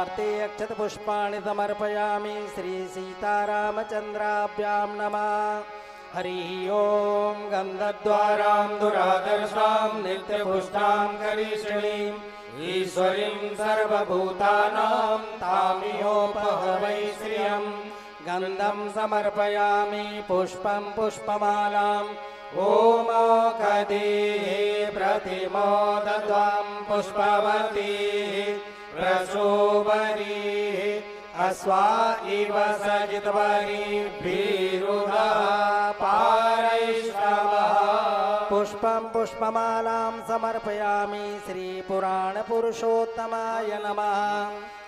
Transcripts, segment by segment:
पूजार्थे अक्षतपुष्पाणि समर्पयामि। श्री सीतारामचन्द्राभ्यां नमः। हरिः ओं। गन्धद्वारां दुरादर्शां नित्यपुष्टां करीषिणीं ईश्वरीं सर्वभूतानां तामियोपहवै श्रियं। गन्धं समर्पयामि पुष्पं पुष्पमालाम्। ओमोकदीः प्रतिमोदत्वं पुष्पवतीः प्रशोभरीः अस्वा इव सजितवरीभिरुधा पारैश्रवः। पुष्पं पुष्पमालां समर्पयामि। श्रीपुराणपुरुषोत्तमाय नमः।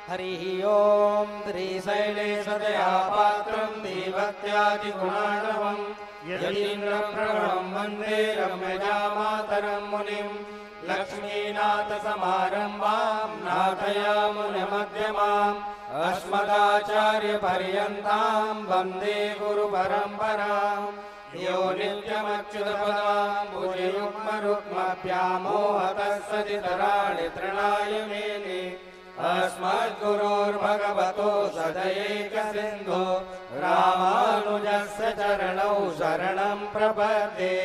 हरिः ओं। श्रीशैलेशदयापात्रं देवत्यादिगुणार्णवम् यतीन्द्रप्रवणं वन्दे रम्यजामातरं मुनिं। लक्ष्मीनाथसमारम्भां नाथयामुनमध्यमाम् अस्मदाचार्यपर्यन्तां वन्दे गुरुपरम्पराम्। यो नित्यमच्युतपदां भुजयुग्मरुक्मव्यामोहतः सदितराणि तृणाय मेने। अस्मद्गुरोर्भगवतो सदयैकसिन्धो रामानुजस्य चरणौ शरणं प्रपद्ये।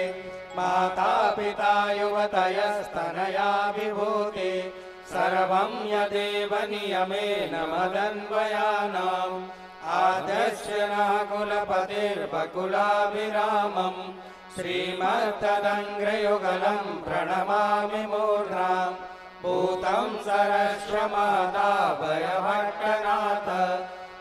मातापिता युवतयस्तनया विभूते सर्वं यदेव नियमेन मदन्वयानाम्। आदर्श्य नः कुलपतिर्वकुलाभिरामम् श्रीमत्तदङ्घ्रयुगलं प्रणमामि मूर्ध्ना। भूतं सरस्य महदाभयभट्टनाथ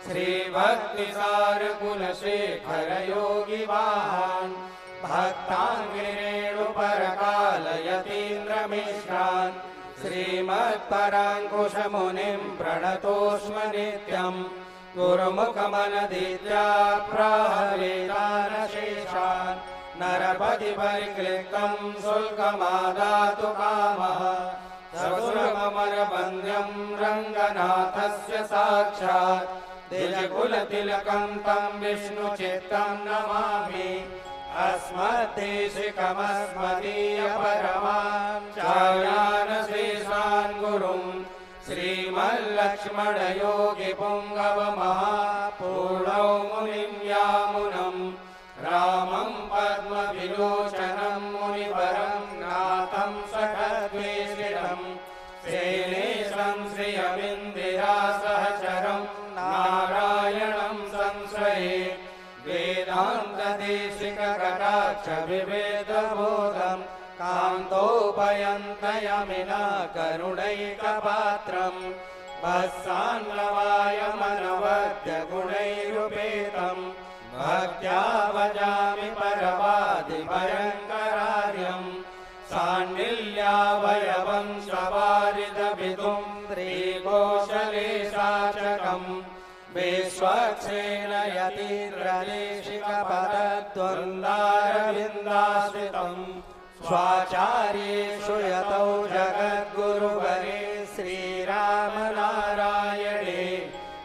श्रीभक्तिसारकुलशेखर योगिवाहान्। भक्ताङ्गिरेणुपरकालयतीन्द्रमिश्रान् श्रीमत्पराङ्कुशमुनिं प्रणतोऽस्म नित्यम्। गुरुमुखमनदीत्या प्राहवेदानशेषान् नरपतिपरिक्लिष्टं शुल्कमादातु कामः। ससुरमरबन्ध्यं रङ्गनाथस्य साक्षात् द्विजकुलतिलकं तं विष्णुचित्तं नमामि। अस्मद्देशिकमस्मदीयपरमां चार्यानशेषान् गुरुं श्रीमल्लक्ष्मणयोगिपुङ्गवमहापूर्णौ मुनिं यामुनं। रामं पद्मविलोचनं मुनिवरं नाथं सखद्वेषिणं। श्रीनेशं श्रियमिन्दिरासहचरं नारायणं संश्रये। वेदान्तदेशिककटाक्षविवेदबोधं कान्तोपयन्तयमिना करुणैकपात्रं। भस्सान्नवायमनवद्यगुणैरुपेतं भक्त्या भजामि परवादिभयङ्करार्यम्। सान्निल्यावयवं स्ववारिदविदुं त्रिकोशलेशाचकम्। विश्वक्सेन यतीन्द्रदेशिकपदद्वन्द्वारविन्दाश्रितम्। स्वाचार्येषु यतौ जगद्गुरुवरे श्रीरामनारायणे।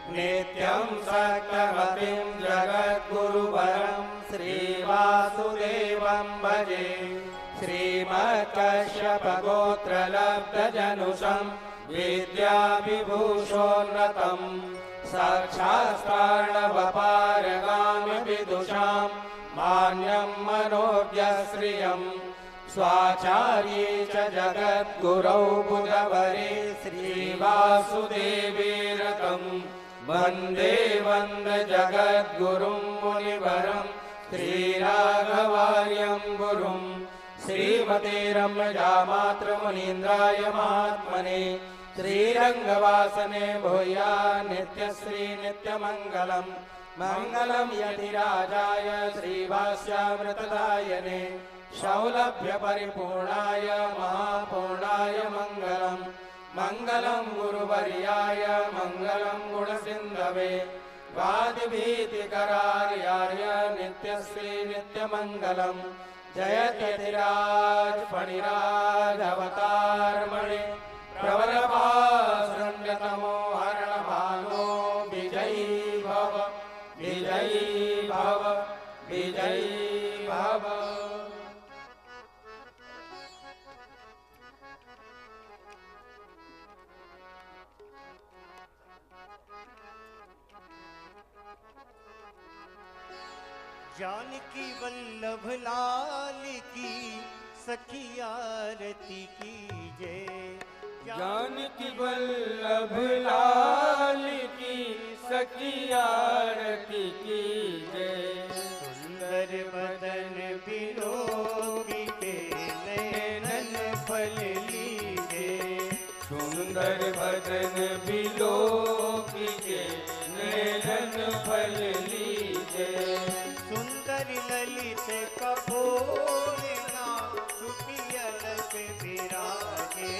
नित्यं सक्तमतिं जगद्गुरुवरं श्रीवासुदेवं भजे। श्रीमत्कश्यपगोत्रलब्धजनुषं विद्याविभूषोन्नतं। साक्षात्कारणवपारगामिविदुषां मान्यं मनोज्ञश्रियम्। स्वाचार्ये च जगद्गुरौ बुधवरे श्रीवासुदेवे रतं। वन्दे वन्दजगद्गुरुं मुनिवरं श्रीराघवार्यं गुरुं। श्रीमते रम्यजामातृमुनीन्द्राय महात्मने श्रीरङ्गवासने भूया नित्यश्री नित्यमङ्गलं। मङ्गलं यतिराजाय श्रीभाष्यामृतदायने सौलभ्यपरिपूर्णाय महापूर्णाय मङ्गलम्। मङ्गलं गुरुवर्याय मङ्गलं गुणसिन्धवे वादिभीतिकरार्याय नित्यश्री नित्यमङ्गलम्। जयत्यतिराज फणिराजवतारमणि प्रबलभासृण्यतमो हरणभानो। विजयी भव विजयी भव विजयी भव। जानकी वल्लभ लाल की सखी आरती कीजे। जानकी वल्लभ लाल की सखी आरती कीजे। सुंदर बदन बिलोकी के नैनन फल लीजे। सुंदर बदन बिलोकी के नैनन फल लीजे। सुंदर ललित कपोल ना चुकी अलग विराजे।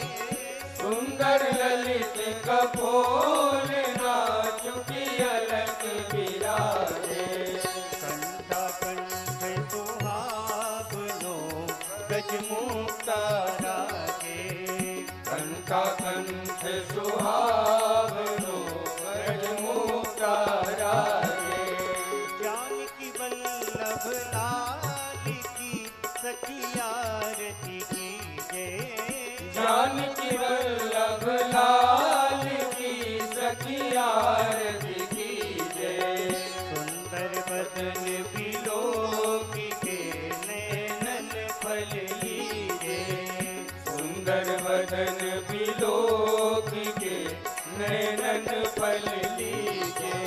सुंदर ललित कपोल ना चुकी अलग विराजे। कंठा कंठ सुहावनो गजमुक्ता रागे। कंठा कंठ सुहावनो गजमुक्ता रागे। जानकी वल्लभ लाल की सखी आरती कीजे। जानकी वल्लभ लाल की सखी आरती कीजे। सुंदर बदन बिलोकी के नैनन फल लीजे। सुंदर बदन बिलोकी के नैनन फल लीजे।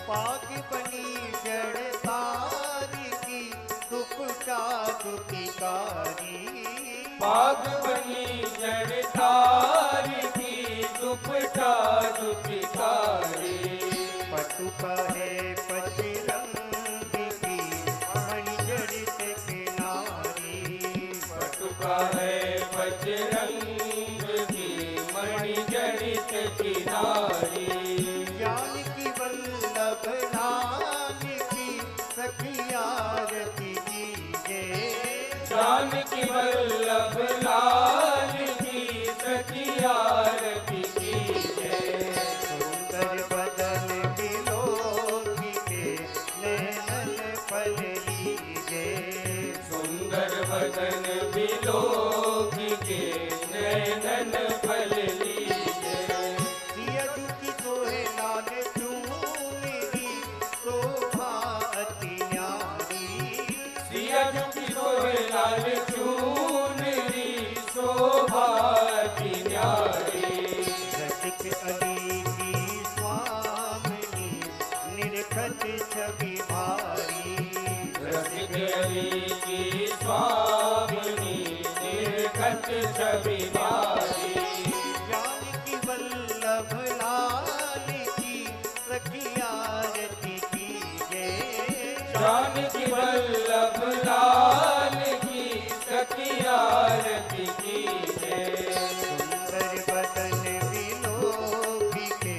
पाग बनी जड़ तारी की दुपटा दुपिकारी। पाग बनी जड़ तारी की दुपटा दुपिकारी। पटुका है पचरंगी की मणिजड़ित किनारी। पटुका है बजरंग की मणि जड़ित किनारी। जानकी वल्लभ लाल की सखी आरती कीजे। जानकी वल्लभ लाल की सखी आरती कीजे। सुंदर बदन बिलोकी के नैनन फल लीजे। सुंदर बदन बिलोकी के नैनन फल लीजे। सियजु की सोहे लाल चूनरी शोभा अति न्यारी। सियज की सोहे लाल चूनरी शोभा की न्यारी। रसिक अली की स्वामिनी निरखत छवि भारी। रसिक अली की स्वामिनी निर्खत छवि भारी। जानकी वल्लभ लाल की सखी आरती कीजे। जानकी वल्लभ लाल की सखी आरती कीजे। सुंदर बदन बिलोकी के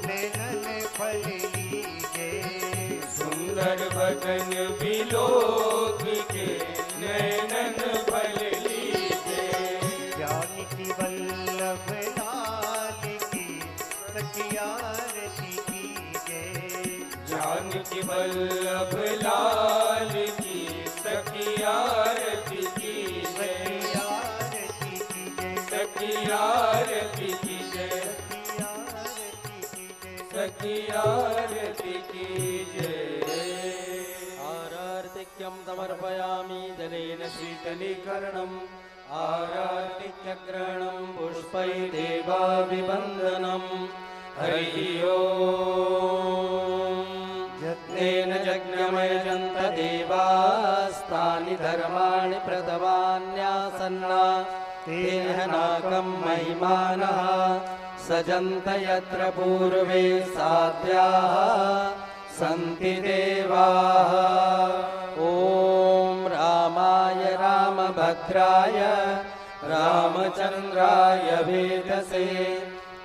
नैनन फल लीजे। सुंदर बदन बिलोकी के नैनन फल लीजे। जानकी वल्लभ लाल की सखी आरती कीजे। जानकी वल्लभ लाल की सखी आरती कीजे। सखी आरती सखी आरती कीजे। कीजे। सखी आरती सखी आरती कीजे। कीजे। आरार्तिक्यं समर्पयामि जलेन शीतलीकरणम् आरार्तिक्यग्रहणं पुष्पै देवाभिवन्दनम् हरिः ओम् तेन यज्ञमयजन्त देवास्तानि धर्माणि प्रतवान्यासन्ना तेन नाकं महिमानः सजन्त यत्र पूर्वे साध्याः सन्ति देवाः। ॐ रामाय रामभद्राय रामचन्द्राय वेदसे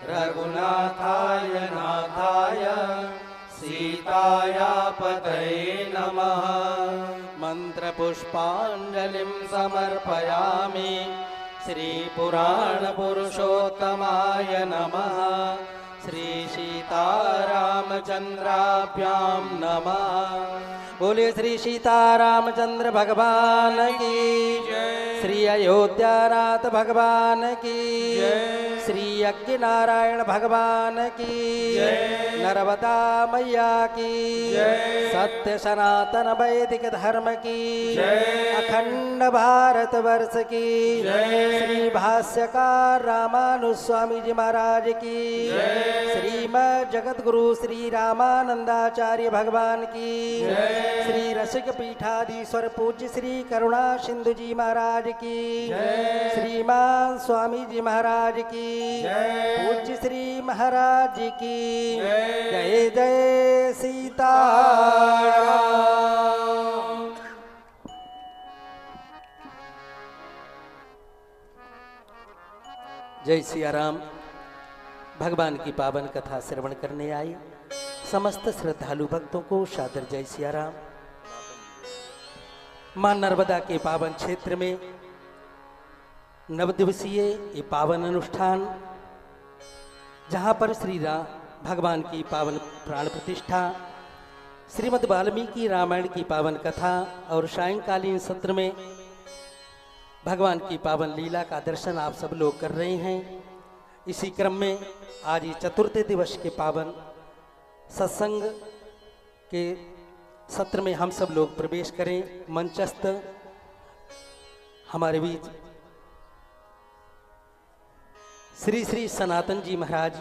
रघुनाथाय नाथाय सीतायापतये नमः। मन्त्रपुष्पाञ्जलिं समर्पयामि श्रीपुराणपुरुषोत्तमाय नमः। श्रीसीतारामचन्द्राभ्यां नमः। बोले श्री सीतारामचंद्र भगवान की जय। श्री अयोध्यानाथ भगवान की जय। श्री यज्ञ नारायण भगवान की नर्मदा मैया की सत्य सनातन वैदिक धर्म की अखंड भारत वर्ष की श्री भाष्यकार रामानुज स्वामी जी महाराज की श्रीमद जगत गुरु श्री रामानंदाचार्य भगवान की श्री रसिक पीठाधीश्वर पूज्य श्री करुणा सिंधु जी महाराज की श्रीमान स्वामी जी महाराज की पूज्य श्री महाराज जी की जय जय सीताराम। जय सिया राम। भगवान की पावन कथा श्रवण करने आए समस्त श्रद्धालु भक्तों को सादर जय सिया राम। मां नर्मदा के पावन क्षेत्र में नवदिवसीय ये पावन अनुष्ठान, जहाँ पर श्री राम भगवान की पावन प्राण प्रतिष्ठा, श्रीमद् वाल्मीकि रामायण की पावन कथा और सायंकालीन सत्र में भगवान की पावन लीला का दर्शन आप सब लोग कर रहे हैं। इसी क्रम में आज ये चतुर्थ दिवस के पावन सत्संग के सत्र में हम सब लोग प्रवेश करें। मंचस्थ हमारे बीच श्री श्री सनातन जी महाराज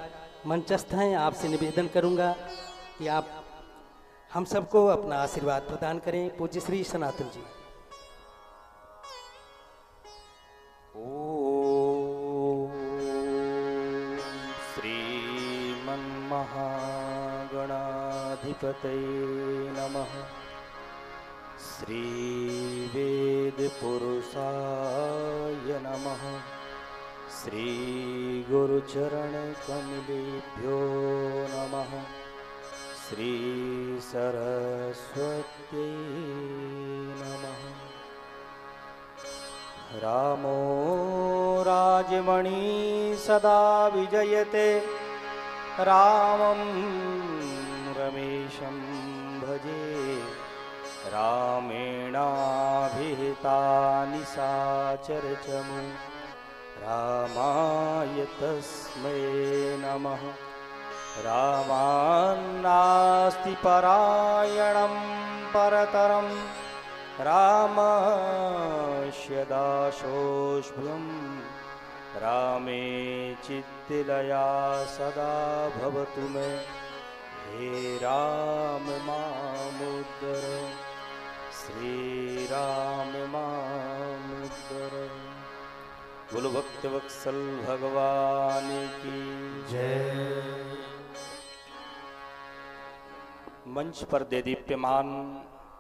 मंचस्थ हैं। आपसे निवेदन करूंगा कि आप हम सबको अपना आशीर्वाद प्रदान करें। पूज्य श्री सनातन जी। श्रीमन्महागणाधिपतये नमः। श्रीवेदपुरुषाय नमः। श्रीगुरुचरणकमलेभ्यो नमः। श्रीसरस्वत्यै नमः। रामो राजमणि सदा विजयते। रामं रमेशं भजे। रामेणाभिहितानि साचरचमु। रामाय तस्मै नमः। रामान्नास्ति परायणं परतरं। रामस्य दासोऽस्म्यहं। रामे चित्तलया सदा भवतु मे। हे राम मामुद्धर। श्री राम मामुद्धर। बोलो भक्त वत्सल भगवान की जय। मंच पर दे दीप्यमान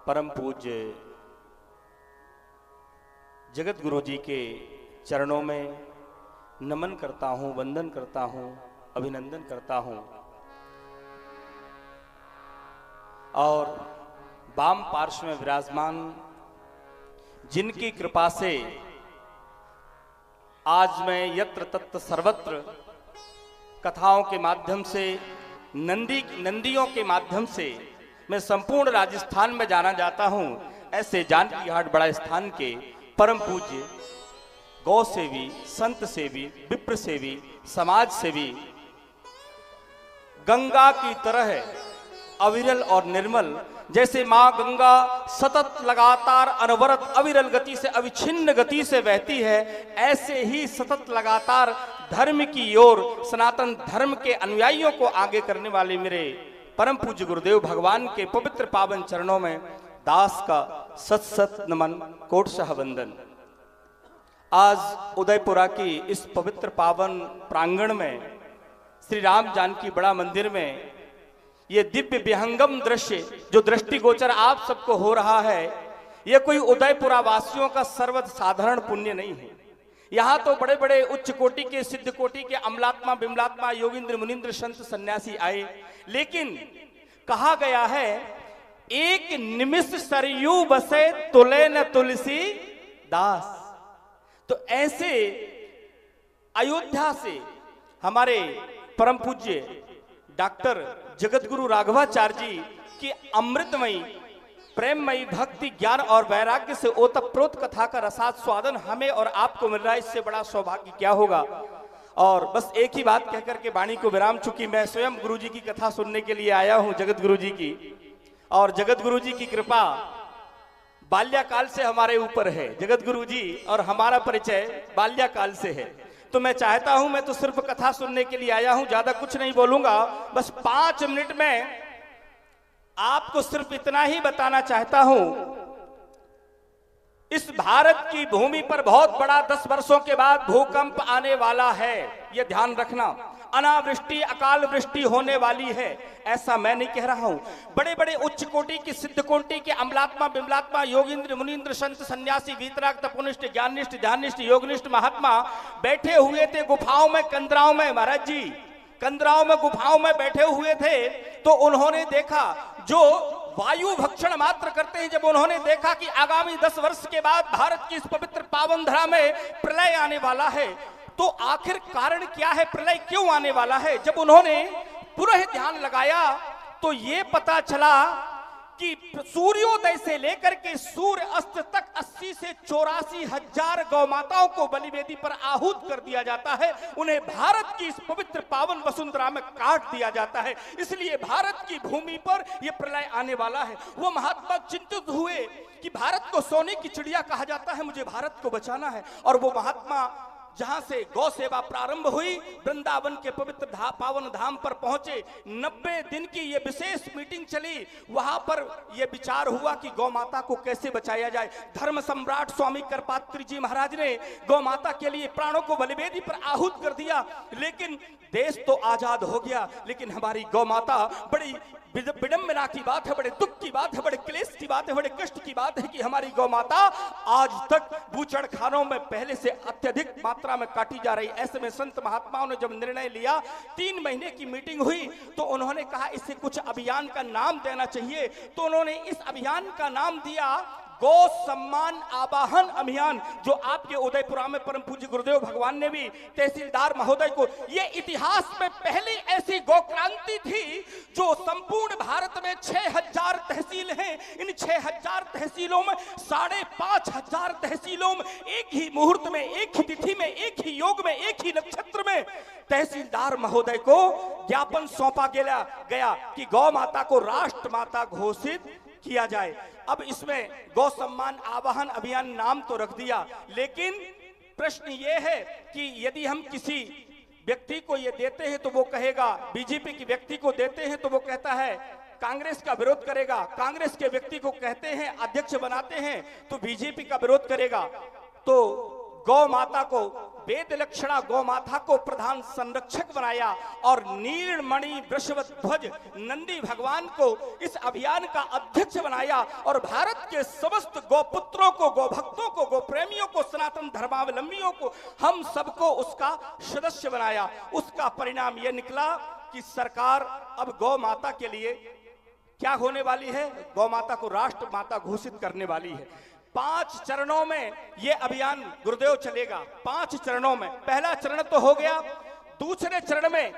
परम पूज्य जगत गुरु जी के चरणों में नमन करता हूं, वंदन करता हूं, अभिनंदन करता हूं। और वाम पार्श्व में विराजमान जिनकी कृपा से आज मैं यत्र तत्र सर्वत्र कथाओं के माध्यम से, नंदियों के माध्यम से मैं संपूर्ण राजस्थान में जाना जाता हूं। ऐसे जानकी हाट बड़ा स्थान के परम पूज्य गौ सेवी, संत सेवी, विप्र सेवी, समाज सेवी, गंगा की तरह अविरल और निर्मल, जैसे मां गंगा सतत लगातार अनवरत अविरल गति से, अविच्छिन्न गति से बहती है, ऐसे ही सतत लगातार धर्म की ओर, सनातन धर्म के अनुयायियों को आगे करने वाले मेरे परम पूज्य गुरुदेव भगवान के पवित्र पावन चरणों में दास का सत सत नमन, कोटशाह वंदन। आज उदयपुरा की इस पवित्र पावन प्रांगण में श्री राम जानकी बड़ा मंदिर में ये दिव्य विहंगम दृश्य जो दृष्टिगोचर आप सबको हो रहा है, ये कोई उदयपुरा वासियों का सर्व साधारण पुण्य नहीं है। यहाँ तो बड़े बड़े उच्च कोटि के, सिद्ध कोटि के अमलात्मा, बिमलात्मा, योगिंद्र, मुनिंद्र, संत, सन्यासी आए, लेकिन कहा गया है एक निमिष सरयू बसे तुले न तुलसी दास। तो ऐसे अयोध्या से हमारे परम पूज्य डॉक्टर जगत गुरु राघवाचार्य जी की अमृतमयी, प्रेममयी, भक्ति, ज्ञान और वैराग्य से ओतप्रोत कथा का रसास्वादन हमें और आपको मिल रहा है। इससे बड़ा सौभाग्य क्या होगा। और बस एक ही बात कहकर के वाणी को विराम, चुकी मैं स्वयं गुरु जी की कथा सुनने के लिए आया हूं, जगत गुरु जी की, और जगत गुरु जी की कृपा बाल्यकाल से हमारे ऊपर है। जगत गुरु जी और हमारा परिचय बाल्यकाल से है। तो मैं चाहता हूं, मैं तो सिर्फ कथा सुनने के लिए आया हूं, ज्यादा कुछ नहीं बोलूंगा। बस 5 मिनट में आपको सिर्फ इतना ही बताना चाहता हूं, इस भारत की भूमि पर बहुत बड़ा 10 वर्षों के बाद भूकंप आने वाला है, यह ध्यान रखना। अनावृष्टि, अकाल वृष्टि होने वाली है, ऐसा मैं नहीं कह रहा हूं। बड़े बड़े उच्च कोटि की, सिद्ध कोटि के अमलात्मा, बिमलात्मा, योगिंद्र, मुनीन्द्र, संत, सन्यासी, वीतराग, तपोनिष्ठ, ज्ञाननिष्ठ, ध्याननिष्ठ, योगनिष्ठ महात्मा बैठे हुए थे गुफाओं में, कंदराओं में। महाराज जी कंदराओं में, गुफाओं में बैठे हुए थे, तो उन्होंने देखा, जो वायु भक्षण मात्र करते हैं, जब उन्होंने देखा कि आगामी 10 वर्ष के बाद भारत की इस पवित्र पावन धरा में प्रलय आने वाला है, तो आखिर कारण क्या है, प्रलय क्यों आने वाला है, जब उन्होंने पुनः ध्यान लगाया तो ये पता चला कि सूर्योदय से लेकर के सूर्य अस्त तक 80 से 84 हजार गौ माताओं को बलिवेदी पर आहूत कर दिया जाता है। उन्हें भारत की इस पवित्र पावन वसुंधरा में काट दिया जाता है। इसलिए भारत की भूमि पर यह प्रलय आने वाला है। वो महात्मा चिंतित हुए कि भारत को सोने की चिड़िया कहा जाता है, मुझे भारत को बचाना है। और वो महात्मा जहां से गौ सेवा प्रारंभ हुई, वृंदावन के पवित्र पावन धाम पर पहुंचे। 90 दिन की ये विशेष मीटिंग चली। वहां पर यह विचार हुआ कि गौ माता को कैसे बचाया जाए। धर्म सम्राट स्वामी करपात्री जी महाराज ने गौ माता के लिए प्राणों को बलिवेदी पर आहूत कर दिया। लेकिन देश तो आजाद हो गया, लेकिन हमारी गौ माता, बड़ी विडंबना की बात है, बड़े दुख की बात है, बड़े क्लेश की बात है, बड़े कष्ट की बात है कि हमारी गौ माता आज तक बूचड़ खानों में पहले से अत्यधिक मात्रा में काटी जा रही। ऐसे में संत महात्माओं ने जब निर्णय लिया, 3 महीने की मीटिंग हुई, तो उन्होंने कहा इससे कुछ अभियान का नाम देना चाहिए। तो उन्होंने इस अभियान का नाम दिया गौ सम्मान आवाहन अभियान, जो आपके उदयपुरा में परम पूज्य गुरुदेव भगवान ने भी तहसीलदार महोदय को, ये इतिहास में पहली ऐसी गौ क्रांति थी जो संपूर्ण भारत में 6000 तहसील हैं। इन 6000 तहसीलों में 5500 तहसीलों में एक ही मुहूर्त में, एक ही तिथि में, एक ही योग में, एक ही नक्षत्र में तहसीलदार महोदय को ज्ञापन सौंपा गया कि गौ माता को राष्ट्र माता घोषित किया जाए। अब इसमें गौ सम्मान आवाहन अभियान नाम तो रख दिया, लेकिन प्रश्न यह है कि यदि हम किसी व्यक्ति को ये देते हैं तो वो कहेगा, बीजेपी के व्यक्ति को देते हैं तो वो कहता है कांग्रेस का विरोध करेगा, कांग्रेस के व्यक्ति को कहते हैं अध्यक्ष बनाते हैं तो बीजेपी का विरोध करेगा। तो गौ माता को, वेद लक्षणा गौ माता को प्रधान संरक्षक बनाया और नीलमणि वृषभध्वज नंदी भगवान को इस अभियान का अध्यक्ष बनाया और भारत के समस्त गौपुत्रों को, गौ भक्तों को, गौ प्रेमियों को, सनातन धर्मावलंबियों को, हम सबको उसका सदस्य बनाया। उसका परिणाम यह निकला कि सरकार अब गौ माता के लिए क्या होने वाली है, गौ माता को राष्ट्र माता घोषित करने वाली है। 5 चरणों में यह अभियान गुरुदेव चलेगा। 5 चरणों में, पहला चरण तो हो गया। दूसरे चरण में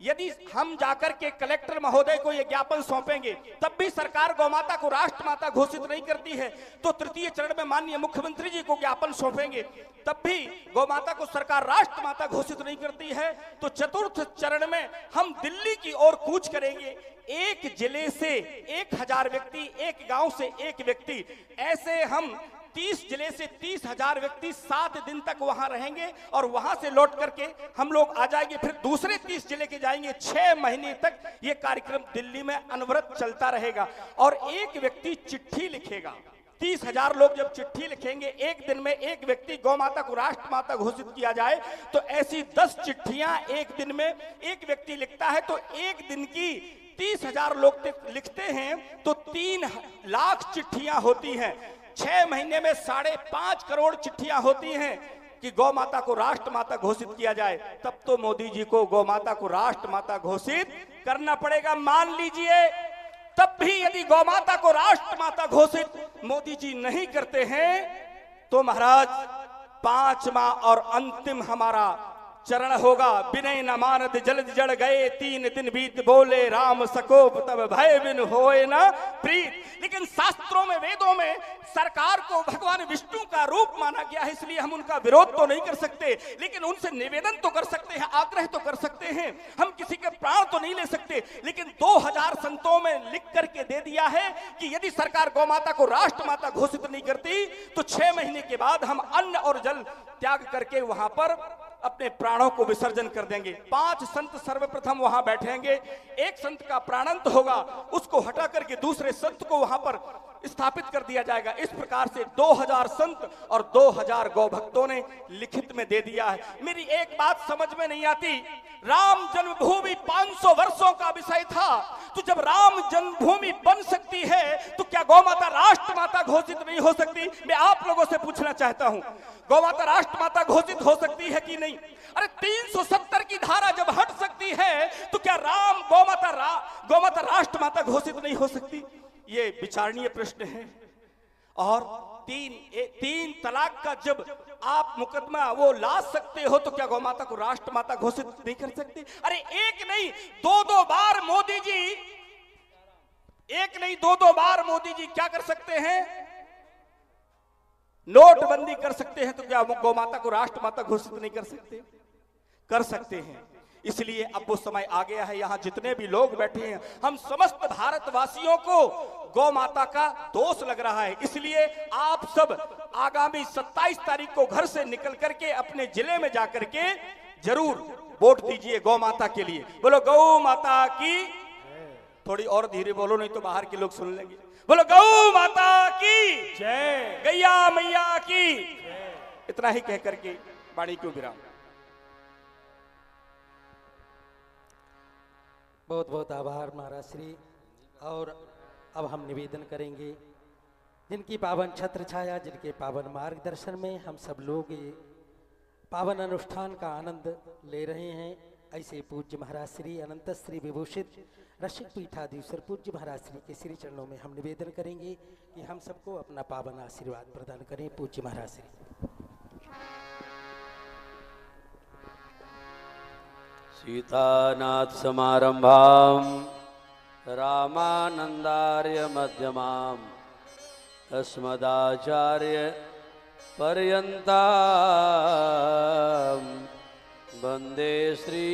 यदि हम जाकर के कलेक्टर महोदय को यह ज्ञापन सौंपेंगे तब भी सरकार गौ माता को राष्ट्र माता घोषित नहीं करती है, तो तृतीय चरण में माननीय मुख्यमंत्री जी को ज्ञापन सौंपेंगे तब भी गौ माता को सरकार राष्ट्र माता घोषित नहीं करती है, तो चतुर्थ चरण में हम दिल्ली की ओर कूच करेंगे। एक जिले से 1000 व्यक्ति, एक गांव से एक व्यक्ति, ऐसे हम 30 जिले से 30,000 व्यक्ति 7 दिन तक वहां रहेंगे और वहां से लौट करके हम लोग आ जाएंगे, फिर दूसरे 30 जिले के जाएंगे। 6 महीने तक ये कार्यक्रम दिल्ली में अनवरत चलता रहेगा और एक व्यक्ति चिट्ठी लिखेगा। 30,000 लोग जब चिट्ठी लिखेंगे, एक दिन में एक व्यक्ति गौ माता को राष्ट्र माता घोषित किया जाए, तो ऐसी 10 चिट्ठियां एक दिन में एक व्यक्ति लिखता है, तो एक दिन की 30,000 लोग लिखते हैं तो 3 लाख चिट्ठियां होती हैं। 6 महीने में 5.5 करोड़ चिट्ठियां होती हैं कि गौ माता को राष्ट्र माता घोषित किया जाए। तब तो मोदी जी को गौ माता को राष्ट्र माता घोषित करना पड़ेगा। मान लीजिए तब भी यदि गौ माता को राष्ट्र माता घोषित मोदी जी नहीं करते हैं तो महाराज 5वां और अंतिम हमारा चरण होगा। विनय न मानद जलद जड़ गए, 3 दिन बीत बोले राम सकोप, तब भय बिन होए न प्रीत। लेकिन शास्त्रों में, वेदों में सरकार को भगवान विष्णु का रूप माना गया है, इसलिए हम उनका विरोध तो नहीं कर सकते, लेकिन उनसे निवेदन तो कर सकते हैं, आग्रह तो कर सकते हैं। हम किसी के प्राण तो नहीं ले सकते, लेकिन 2000 संतों में लिख करके दे दिया है कि यदि सरकार गौ माता को राष्ट्र माता घोषित नहीं करती तो 6 महीने के बाद हम अन्न और जल त्याग करके वहां पर अपने प्राणों को विसर्जन कर देंगे। 5 संत सर्वप्रथम वहां बैठेंगे, एक संत का प्राणांत होगा, उसको हटा करके दूसरे संत को वहां पर स्थापित कर दिया जाएगा। इस प्रकार से 2000 संत और 2000 गौ भक्तों ने लिखित में दे दिया है। मेरी एक बात समझ में नहीं आती, राम जन्मभूमि 500 वर्षों का विषय था, तो जब राम जन्मभूमि बन सकती है तो क्या गौ माता राष्ट्र माता घोषित नहीं हो सकती? मैं आप लोगों से पूछना चाहता हूं, गौ माता राष्ट्र माता घोषित हो सकती है कि नहीं? अरे 370 की धारा जब हट सकती है तो क्या राम गौ माता राष्ट्र माता घोषित नहीं हो सकती? ये विचारणीय प्रश्न है। और तीन तलाक का जब आप मुकदमा वो ला सकते हो तो क्या गौ माता को राष्ट्र माता घोषित नहीं कर सकते? अरे एक नहीं 2-2 बार मोदी जी, एक नहीं 2-2 बार मोदी जी क्या कर सकते हैं? नोटबंदी कर सकते हैं, तो क्या गौ माता को राष्ट्र माता घोषित नहीं कर सकते? कर सकते हैं। इसलिए अब वो समय आ गया है, यहां जितने भी लोग बैठे हैं, हम समस्त भारतवासियों को गौ माता का दोष लग रहा है। इसलिए आप सब आगामी 27 तारीख को घर से निकल करके अपने जिले में जाकर के जरूर वोट दीजिए गौ माता के लिए। बोलो गौ माता की, थोड़ी और धीरे बोलो नहीं तो बाहर के लोग सुन लेंगे। बोलो गौ माता की जय, गैया मैया की। इतना ही कह करके वाणी को विराम। बहुत बहुत आभार महाराज श्री। और अब हम निवेदन करेंगे, जिनकी पावन छत्र छाया, जिनके पावन मार्गदर्शन में हम सब लोग ये पावन अनुष्ठान का आनंद ले रहे हैं, ऐसे पूज्य महाराज श्री अनंत श्री विभूषित रसिक पीठाधीश्वर पूज्य महाराज श्री के श्री चरणों में हम निवेदन करेंगे कि हम सबको अपना पावन आशीर्वाद प्रदान करें। पूज्य महाराज श्री। सीतानाथ समारंभां रामानंदार्य मध्यमाम् अस्मदाचार्य पर्यन्तां वन्दे श्री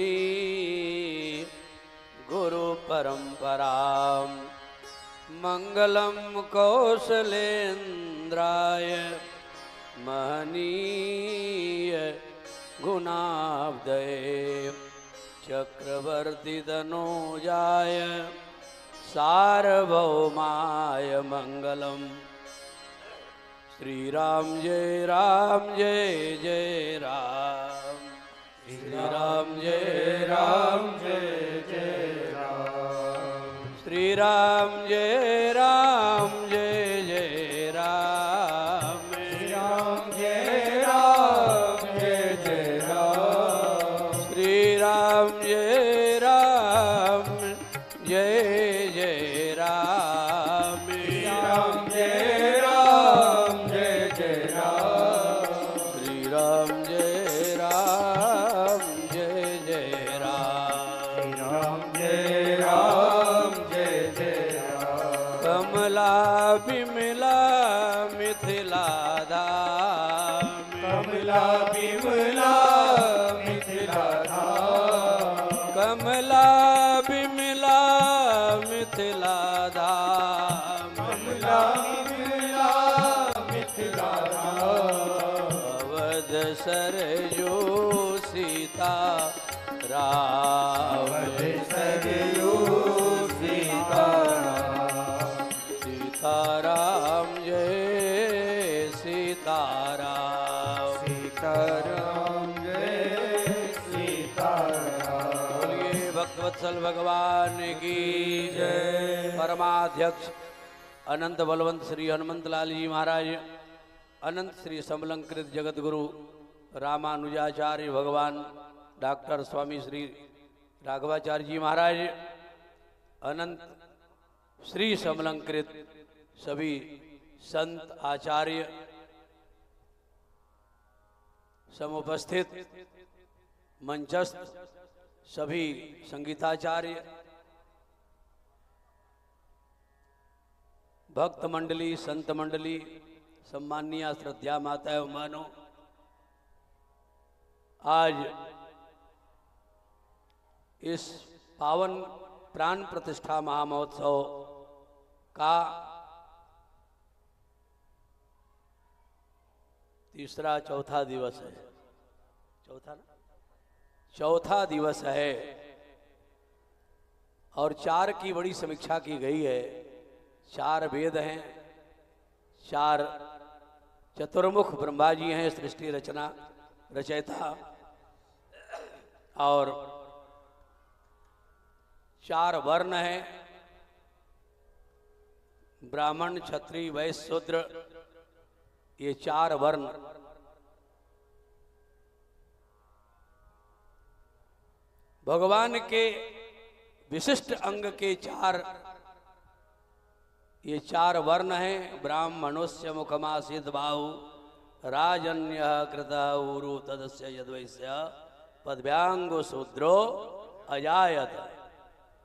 गुरु परंपरां। मंगलम कौशलेन्द्राय महनीय गुणाब्धये चक्रवर्ती तनूजाय सार्वभौमाय मंगलम। श्री राम जय जय राम, श्री राम जय जय राम, श्री राम जय जय राम, श्री राम जय जय राम, श्री राम जय जय राम, श्री राम जय जय राम, श्री राम जय जय राम, श्री राम जय जय राम। कमला बिमला मिथिला धाम, कमला बिमला मिथिला धाम, कमला बिमला मिथिला धाम, कमला बिमला मिथिला धाम। अवध सरजू सीता राम, सरजू सीता राम, सीताराम जय सीताराम, सीताराम जय सीताराम। बोलिए भक्तवत्सल भगवान की जय। परमाध्यक्ष अनंत बलवंत श्री हनुमंत लाल जी महाराज, अनंत श्री समलंकृत जगत गुरु रामानुजाचार्य भगवान डॉक्टर स्वामी श्री राघवाचार्य जी महाराज, अनंत श्री समलंकृत सभी संत आचार्य समुपस्थित मंचस्थ सभी संगीताचार्य, भक्त मंडली, संत मंडली, सम्मानीय श्रद्धा माता एवं बहनों, आज इस पावन प्राण प्रतिष्ठा महामहोत्सव का चौथा दिवस है। चौथा दिवस है और 4 की बड़ी समीक्षा की गई है। 4 वेद हैं, 4 चतुर्मुख ब्रह्मा जी हैं, सृष्टि रचना रचयिता, और 4 वर्ण हैं, ब्राह्मण, क्षत्रिय, वैश्य, शूद्र, ये 4 वर्ण। भगवान के विशिष्ट अंग के 4 ये 4 वर्ण हैं। ब्राह्मणोस्य मुखमासीद बाहु राजन्य कृत ऊरु तदस्य यद्वैस्य पदव्यांगो शूद्रो अजायत।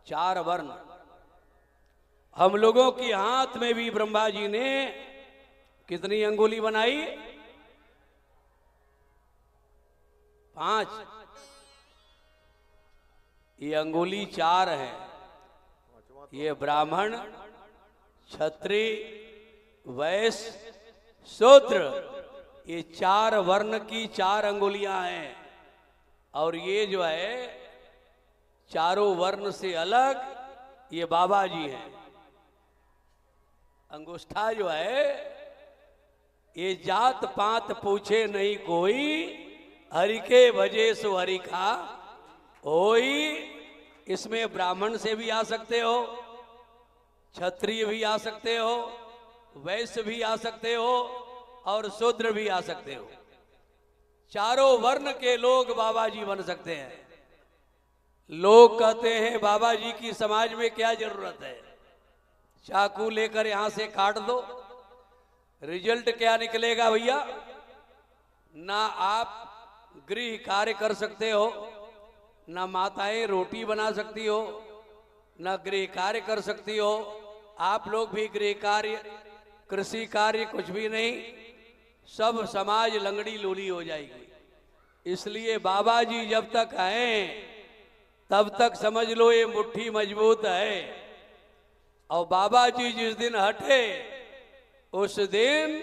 4 वर्ण। हम लोगों के हाथ में भी ब्रह्मा जी ने कितनी अंगुली बनाई? 5। ये अंगुली 4 है। ये ब्राह्मण, क्षत्रिय, वैश्य, शूद्र, ये 4 वर्ण की 4 अंगुलियां हैं। और ये जो है चारों वर्ण से अलग ये बाबा जी हैं। अंगुष्ठा जो है ये जात पात पूछे नहीं कोई, हरि के भजे सो हरि का होई। इसमें ब्राह्मण से भी आ सकते हो, क्षत्रिय भी आ सकते हो, वैश्य भी आ सकते हो और शूद्र भी आ सकते हो। चारों वर्ण के लोग बाबा जी बन सकते हैं। लोग कहते हैं बाबा जी की समाज में क्या जरूरत है, चाकू लेकर यहां से काट दो, रिजल्ट क्या निकलेगा भैया? ना आप गृह कार्य कर सकते हो, ना माताएं रोटी बना सकती हो, ना गृह कार्य कर सकती हो। आप लोग भी गृह कार्य, कृषि कार्य कुछ भी नहीं, सब समाज लंगड़ी लूली हो जाएगी। इसलिए बाबा जी जब तक हैं तब तक समझ लो ये मुट्ठी मजबूत है, और बाबा जी जिस दिन हटे उस दिन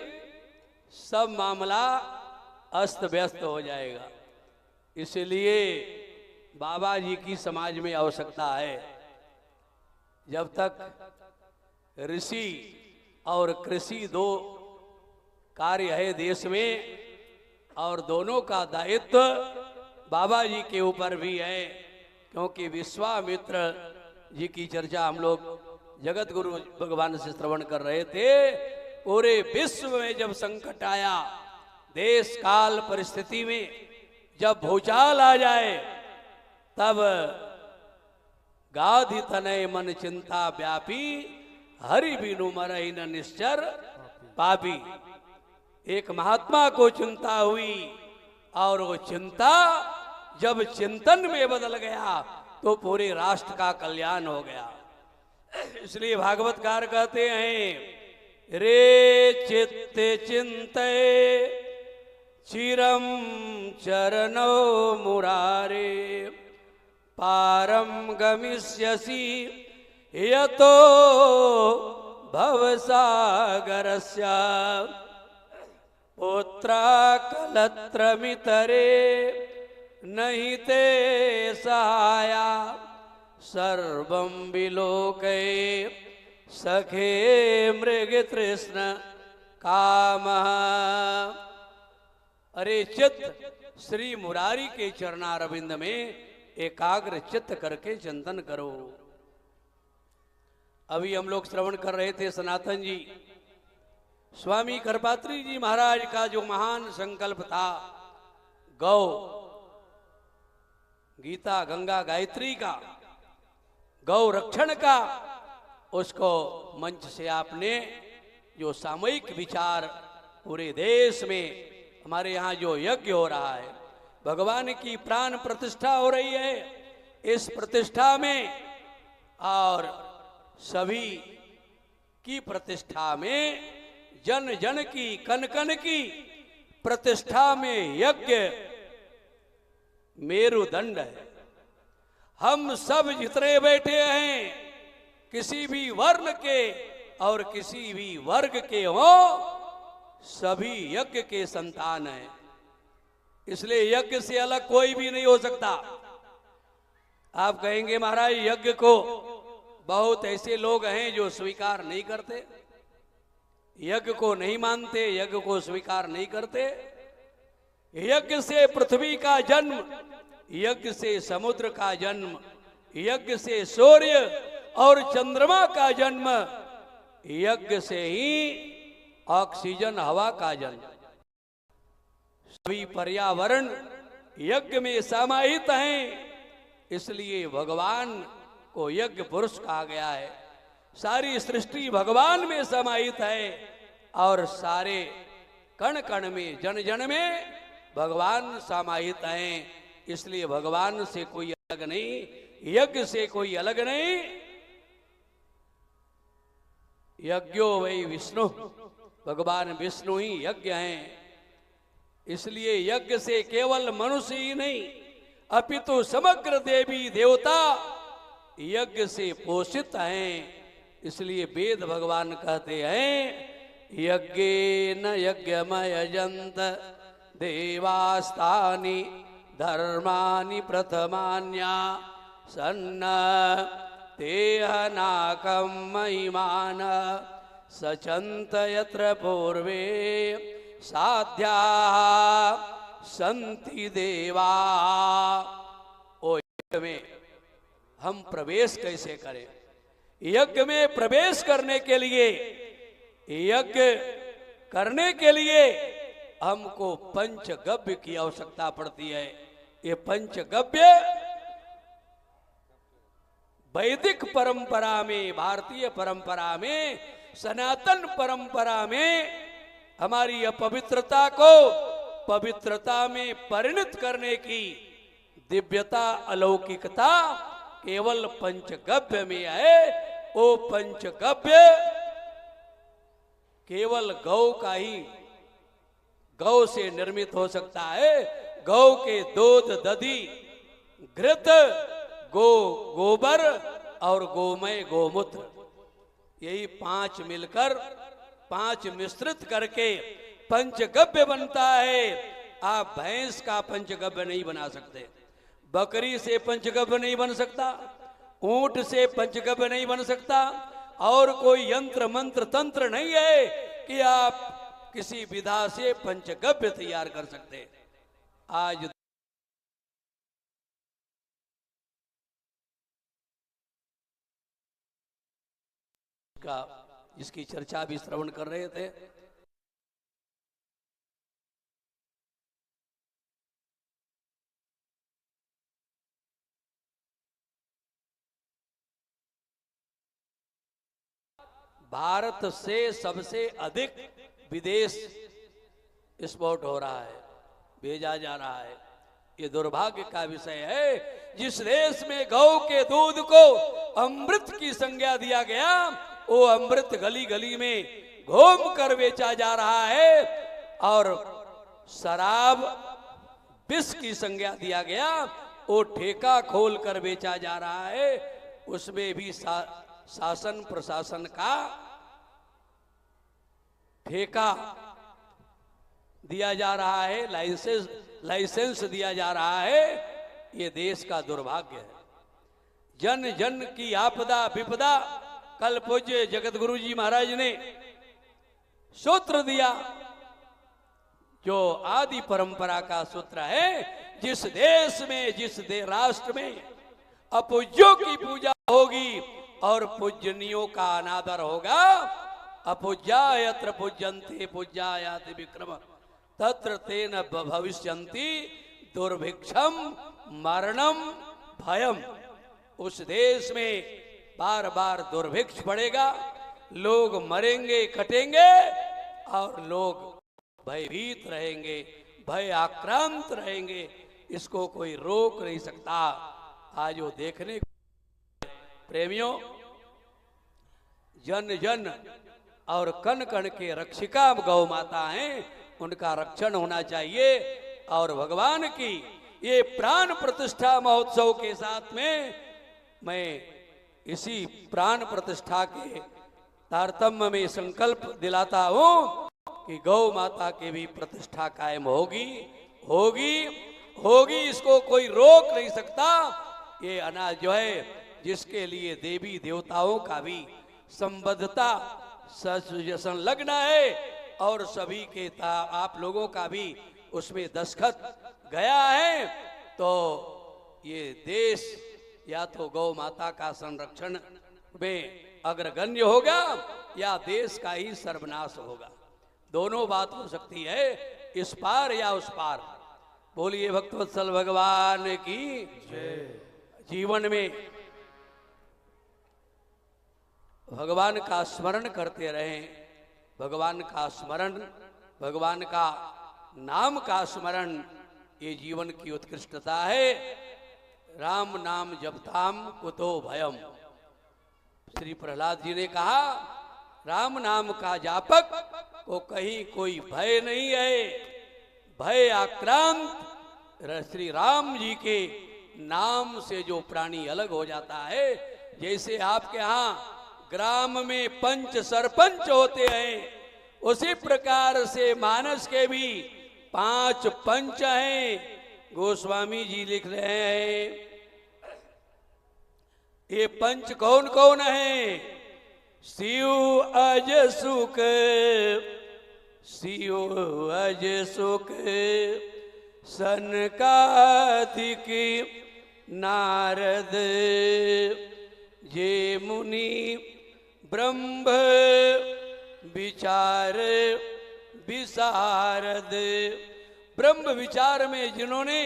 सब मामला अस्त व्यस्त हो जाएगा। इसलिए बाबा जी की समाज में आवश्यकता है। जब तक ऋषि और कृषि 2 कार्य है देश में, और दोनों का दायित्व बाबा जी के ऊपर भी है, क्योंकि विश्वामित्र जी की चर्चा हम लोग जगत गुरु भगवान से श्रवण कर रहे थे। पूरे विश्व में जब संकट आया, देश काल परिस्थिति में जब भूचाल आ जाए, तब गाधि तनय मन चिंता व्यापी, हरि बिनु मरहि न निश्चर पापी। एक महात्मा को चिंता हुई, और वो चिंता जब चिंतन में बदल गया तो पूरे राष्ट्र का कल्याण हो गया। इसलिए भागवतकार कहते हैं, रे चित्ते चिंते चिरम चरणो मुरारे, पारम गमिष्यसि यतो भवसागरस्य, पुत्राकलत्रमितरे नहीं ते सहाया, सर्वं विलोके सखे मृग तृष्ण कामः। अरे चित्त श्री मुरारी के चरणारविंद में एकाग्र चित्त करके चिंतन करो। अभी हम लोग श्रवण कर रहे थे सनातन जी, स्वामी करपात्री जी महाराज का जो महान संकल्प था, गौ, गीता, गंगा, गायत्री का, गौ रक्षण का, उसको मंच से आपने जो सामूहिक विचार पूरे देश में हमारे यहाँ जो यज्ञ हो रहा है, भगवान की प्राण प्रतिष्ठा हो रही है। इस प्रतिष्ठा में और सभी की प्रतिष्ठा में, जन जन की, कन कन की प्रतिष्ठा में यज्ञ मेरुदंड है। हम सब जितने बैठे हैं, किसी भी वर्ण के और किसी भी वर्ग के हो, सभी यज्ञ के संतान हैं। इसलिए यज्ञ से अलग कोई भी नहीं हो सकता। आप कहेंगे महाराज यज्ञ को बहुत ऐसे लोग हैं जो स्वीकार नहीं करते, यज्ञ को नहीं मानते, यज्ञ को स्वीकार नहीं करते। यज्ञ से पृथ्वी का जन्म, यज्ञ से समुद्र का जन्म, यज्ञ से सूर्य और चंद्रमा का जन्म, यज्ञ से ही ऑक्सीजन हवा का जन्म। सभी पर्यावरण यज्ञ में समाहित हैं। इसलिए भगवान को यज्ञ पुरुष कहा गया है। सारी सृष्टि भगवान में समाहित है और सारे कण कण में, जन जन में भगवान समाहित हैं। इसलिए भगवान से कोई अलग नहीं, यज्ञ से कोई अलग नहीं। यज्ञो वै विष्णु, भगवान विष्णु ही यज्ञ हैं। इसलिए यज्ञ से केवल मनुष्य ही नहीं, अपितु समग्र देवी देवता यज्ञ से पोषित हैं। इसलिए वेद भगवान कहते हैं यज्ञेन यज्ञमयजन्त देवास्तानि धर्मानि प्रथमान्या सन्न तेहनाकं महिमान सचन्त यत्र पूर्वे साध्या संति देवा। ओ यज्ञ में हम प्रवेश कैसे करें? यज्ञ में प्रवेश करने के लिए, यज्ञ करने के लिए हमको पंचगव्य की आवश्यकता पड़ती है। ये पंचगव्य वैदिक परंपरा में, भारतीय परंपरा में, सनातन परंपरा में हमारी अपवित्रता को पवित्रता में परिणत करने की दिव्यता, अलौकिकता केवल पंचगव्य में है। वो पंचगव्य केवल गौ का ही, गौ से निर्मित हो सकता है। गौ के दूध, दधी, घृत, गोबर और गोमय गोमूत्र, यही पांच मिलकर, पांच मिश्रित करके पंचगव्य बनता है। आप भैंस का पंचगव्य नहीं बना सकते, बकरी से पंचगव्य नहीं बन सकता, ऊंट से पंचगव्य नहीं बन सकता, और कोई यंत्र मंत्र तंत्र नहीं है कि आप किसी विधा से पंचगव्य तैयार कर सकते। आज का इसकी चर्चा भी श्रवण कर रहे थे। भारत से सबसे अधिक विदेश एक्सपोर्ट हो रहा है, भेजा जा रहा है। ये दुर्भाग्य का विषय है। जिस देश में गौ के दूध को अमृत की संज्ञा दिया गया, वो अमृत गली गली में घूम कर बेचा जा रहा है, और शराब विष की संज्ञा दिया गया, वो ठेका खोल कर बेचा जा रहा है। उसमें भी शासन प्रशासन का ठेका दिया जा रहा है, लाइसेंस दिया जा रहा है। ये देश का दुर्भाग्य है। जन जन की आपदा विपदा, कल पूज्य जगत गुरु जी महाराज ने सूत्र दिया, जो आदि परंपरा का सूत्र है। जिस देश में, जिस राष्ट्र में अपूज्यों की पूजा होगी और पूजनियों का अनादर होगा, अपूज्या यत्र पूज्यन्ते पूज्यायाति विक्रम तत्र तेन भविष्यन्ति दुर्भिक्षम मरणम भयम। उस देश में बार बार दुर्भिक्ष पड़ेगा, लोग मरेंगे, कटेंगे, और लोग भयभीत रहेंगे, भय आक्रांत रहेंगे। इसको कोई रोक नहीं सकता। आज वो देखने प्रेमियों, जन जन और कण कण के रक्षिका गौ माता हैं, उनका रक्षण होना चाहिए। और भगवान की ये प्राण प्रतिष्ठा महोत्सव के साथ में मैं इसी प्राण प्रतिष्ठा के तारतम्य में संकल्प दिलाता हूं कि गौ माता की भी प्रतिष्ठा कायम होगी होगी होगी, इसको कोई रोक नहीं सकता। ये अनाज जो है, जिसके लिए देवी देवताओं का भी संबद्धता संलग्न है और सभी के आप लोगों का भी उसमें दस्तखत गया है, तो ये देश या तो गौ माता का संरक्षण में अग्रगण्य होगा या देश का ही सर्वनाश होगा। दोनों बात हो सकती है, इस पार या उस पार। बोलिए भक्तवत्सल भगवान की जीवन में भगवान का स्मरण करते रहें। भगवान का स्मरण, भगवान का नाम का स्मरण, ये जीवन की उत्कृष्टता है। राम नाम जपताम कुतो भयम। श्री प्रहलाद जी ने कहा, राम नाम का जापक को कहीं कोई भय नहीं है। भय आक्रांत श्री राम जी के नाम से जो प्राणी अलग हो जाता है, जैसे आपके यहाँ ग्राम में पंच सरपंच होते हैं, उसी प्रकार से मानस के भी 5 पंच हैं। गोस्वामी जी लिख रहे हैं, ये पंच कौन कौन है? शिव अज सुख, शिव अज सुख, सनकादिक नारद, जे मुनि ब्रह्म विचार विशारद। ब्रह्म विचार में जिन्होंने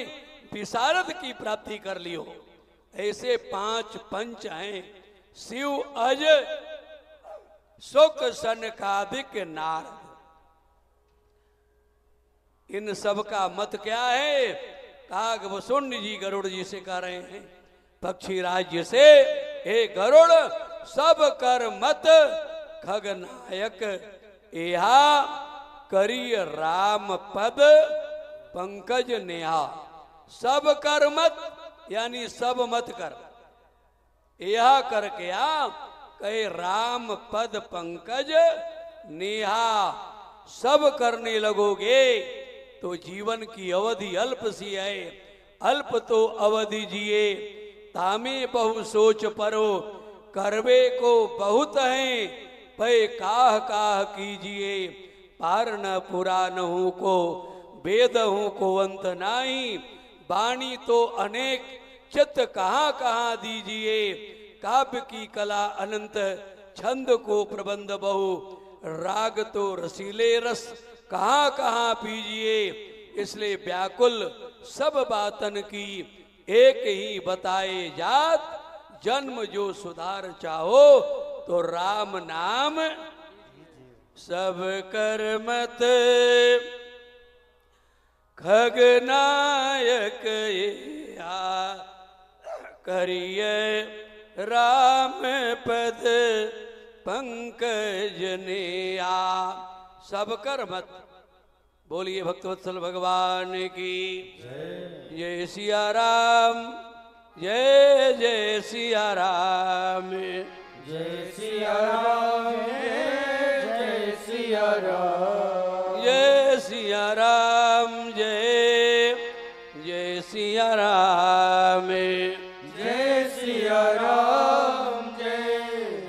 विशारद की प्राप्ति कर ली हो, ऐसे 5 पंच हैं। शिव अज सुख सनकादिक नारद। इन सब का मत क्या है? काग वसुंड जी गरुड़ जी से कह रहे हैं, पक्षी राज्य से, हे गरुड़ सब कर मत खगनायक, एहा करिय राम पद पंकज नेहा। सब कर मत यानी सब मत कर, यह कर क्या कहे राम पद पंकज नेहा। सब करने लगोगे तो जीवन की अवधि अल्प सी है। अल्प तो अवधि जिए, तामे बहु सोच परो, करवे को बहुत है, पै काह काह कीजिए। पार न पुराण हूँ को, वेद हूँ को अंत नाही, वाणी तो अनेक चित्त कहाँ कहाँ दीजिए। काव्य की कला अनंत, छंद को प्रबंध बहु, राग तो रसीले रस कहाँ कहाँ पीजिए। इसलिए व्याकुल सब बातन की, एक ही बताए जात, जन्म जो सुधार चाहो तो राम नाम सब कर मत खगनायक, करिय राम पद पंकज नेहा। सब कर मत। बोलिए भक्तवत्सल भगवान की जय सिया राम, जय जय सिया राम, जय सिया राम, जय सिया राम, जय सिया राम, जय जय सिया राम, जय सिया राम, जय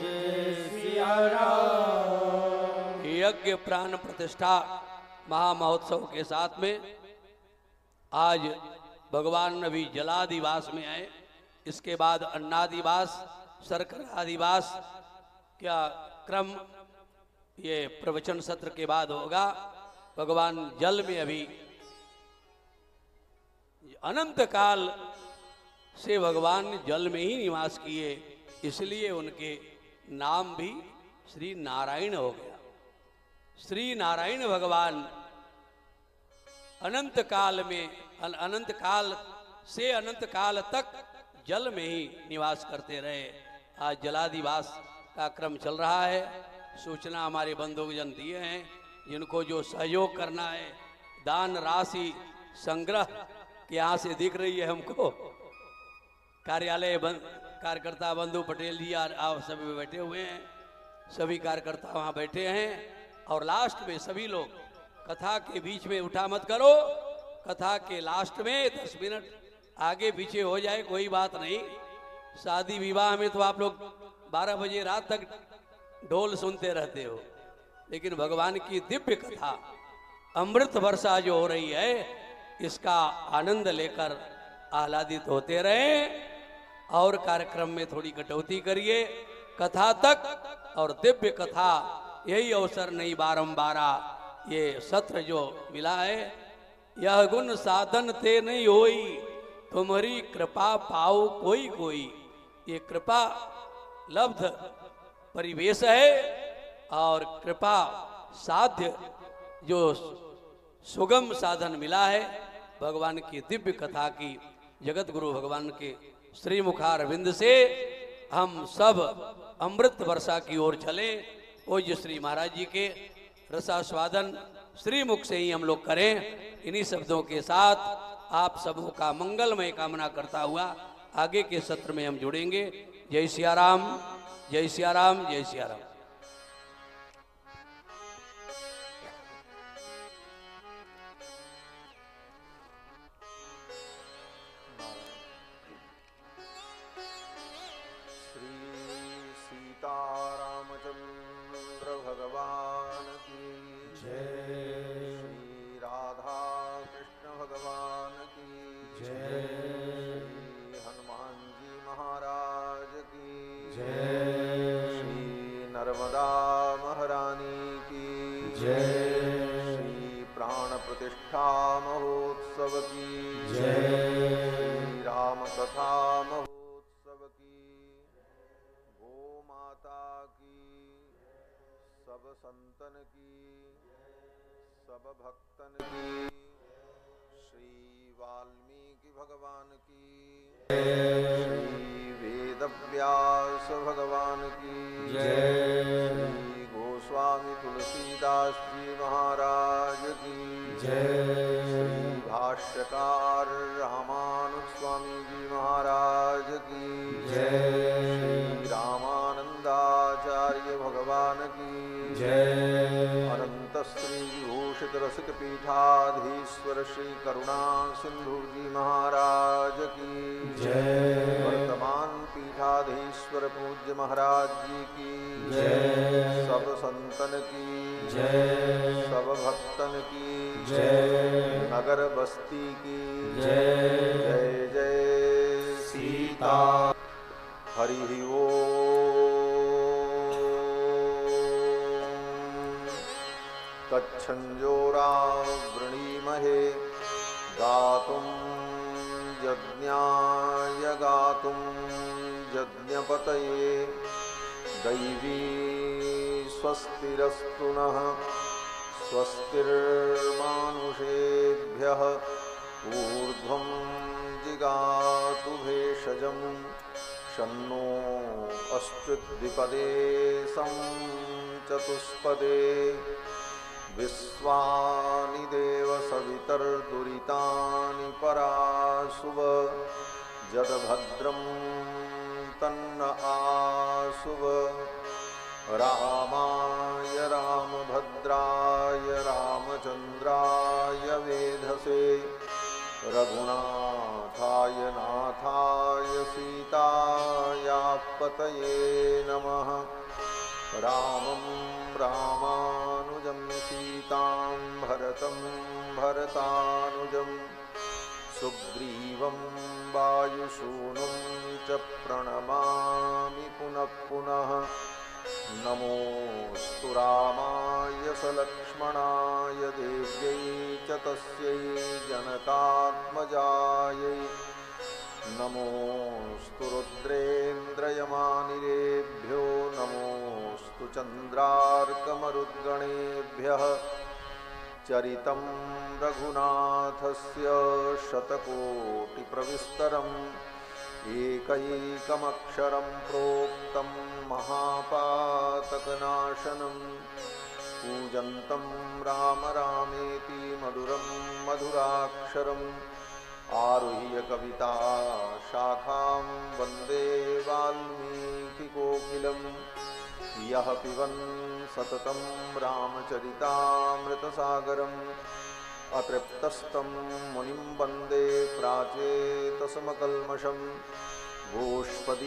जय सिया राम। यज्ञ प्राण प्रतिष्ठा महामहोत्सव के साथ में आज भगवान अभी जलादिवास में आए। इसके बाद अन्नादिवास, शर्करादिवास क्या क्रम ये प्रवचन सत्र के बाद होगा। भगवान जल में अभी अनंत काल से भगवान जल में ही निवास किए, इसलिए उनके नाम भी श्री नारायण हो गया। श्री नारायण भगवान अनंत काल में अनंत काल से अनंत काल तक जल में ही निवास करते रहे। आज जलादिवास का क्रम चल रहा है। सूचना हमारे बंधुजन दिए हैं, जिनको जो सहयोग करना है, दान राशि संग्रह के यहाँ से दिख रही है हमको। कार्यालय कार्यकर्ता बंधु पटेल जी आप सभी बैठे हुए हैं, सभी कार्यकर्ता वहाँ बैठे हैं। और लास्ट में सभी लोग, कथा के बीच में उठा मत करो, कथा के लास्ट में 10 मिनट आगे पीछे हो जाए कोई बात नहीं। शादी विवाह में तो आप लोग 12 बजे रात तक ढोल सुनते रहते हो, लेकिन भगवान की दिव्य कथा अमृत वर्षा जो हो रही है, इसका आनंद लेकर आह्लादित होते रहे। और कार्यक्रम में थोड़ी कटौती करिए, कथा तक और दिव्य कथा, यही अवसर नहीं बारंबार ये सत्र जो मिला है। यह गुण साधन ते नहीं होई, तुम्हारी कृपा पाओ कोई कोई। ये कृपा लब्ध परिवेश है और कृपा साध्य जो सुगम साधन मिला है भगवान की दिव्य कथा की। जगत गुरु भगवान के श्री मुखार विंद से हम सब अमृत वर्षा की ओर चले। पूज्य श्री महाराज जी के रसास्वादन श्री मुख से ही हम लोग करें। इन्हीं शब्दों के साथ आप सबों का मंगलमय कामना करता हुआ आगे के सत्र में हम जुड़ेंगे। जय सिया राम, जय सिया राम, जय सिया राम। रामचंद्र भगवान की जय, श्री राधा कृष्ण भगवान की जय, श्री हनुमान जी महाराज की जय, श्री नर्मदा महारानी की जय, श्री प्राण प्रतिष्ठा महोत्सव की जय, श्री राम कथा महोत्सव की, गो माता की, सब संतन की, सब भक्तन की, श्री वाल्मीकि भगवान की श्री वेद व्यास भगवान की जय, श्री गोस्वामी तुलसीदास जी महाराज की जय, श्री भाष्यकार रामानुज स्वामी जी महाराज की जय, श्री रामानंदाचार्य भगवान की जय, अनंत श्री विभूषित रसिक पीठाधीश्वर श्री करुणा सिंधु जी महाराज की जय, वर्तमान पीठाधीश्वर पूज्य महाराज जी की जय, सब संतन की जय, सब भक्तन की जय, नगर बस्ती की जय, जय जय सीता। हरि ओम। तच्छंजोरा वृणीमहे गातुं यज्ञाय गातुं यज्ञपतये, दैवी स्वस्तिरस्तु नः स्वस्तिर्मानुषेभ्यः ऊर्ध्वं जिगातु भेषजं, शन्नो अस्तुद्विपदे सं चतुष्पदे, विश्वानि देव सवितर्दुरितानि पराशुव, जदभद्रं तन्न आशुव, रामाय रामभद्राय रामचंद्राय वेधसे, रघुनाथाय नाथाय सीतायापतये नमः। रामं रामानुजं सीतां भरतं भरतानुजं, सुग्रीवं वायुसूनुं च प्रणमामि पुनः पुनः। नमोऽस्तु रामाय सलक्ष्मणाय देव्यै च तस्यै जनकात्मजायै, नमोऽस्तु रुद्रेन्द्रयमानिरेभ्यो, नमोऽस्तु चन्द्रार्कमरुद्गणेभ्यः, चरितं रघुनाथस्य शतकोटिप्रविस्तरम् एकैकमक्षरं प्रोक्तं महापातकनाशनं कूजन्तं राम रामेति मधुरं मधुराक्षरम् आरुह्य कविता शाखां वन्दे वाल्मीकिकोकिलं यः पिबन् सततं रामचरितामृतसागरम् अतृप्तस्तं मुनिं वन्दे प्राचेतसमकल्मषं गोष्पदीकृतवारीशं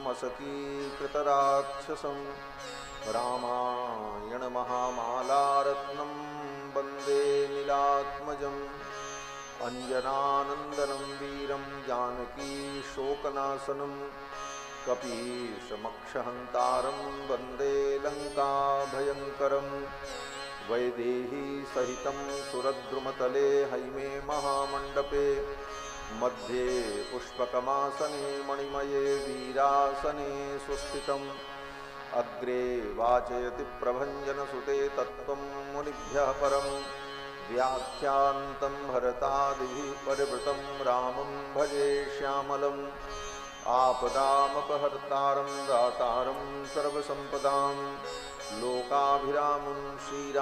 मसकीकृतराक्षसं रामायणमहामालारत्नं वन्दे नीलात्मजम् अञ्जनानन्दनं वीरं जानकी शोकनाशनं कपीशमक्षहन्तारं वन्दे लङ्काभयङ्करम् वैदेही सहितं सुरद्रुमतले हैमे महामण्डपे मध्ये पुष्पकमासने मणिमये वीरासने सुस्थितम् अग्रे वाचयति प्रभञ्जनसुते तत्त्वं मुनिभ्यः परम् व्याख्यान्तं भरतादिभिः परिवृतं रामं भजे श्यामलम् आपदामपहर्तारं दातारं सर्वसम्पदां लोकाभिरामं श्रीराम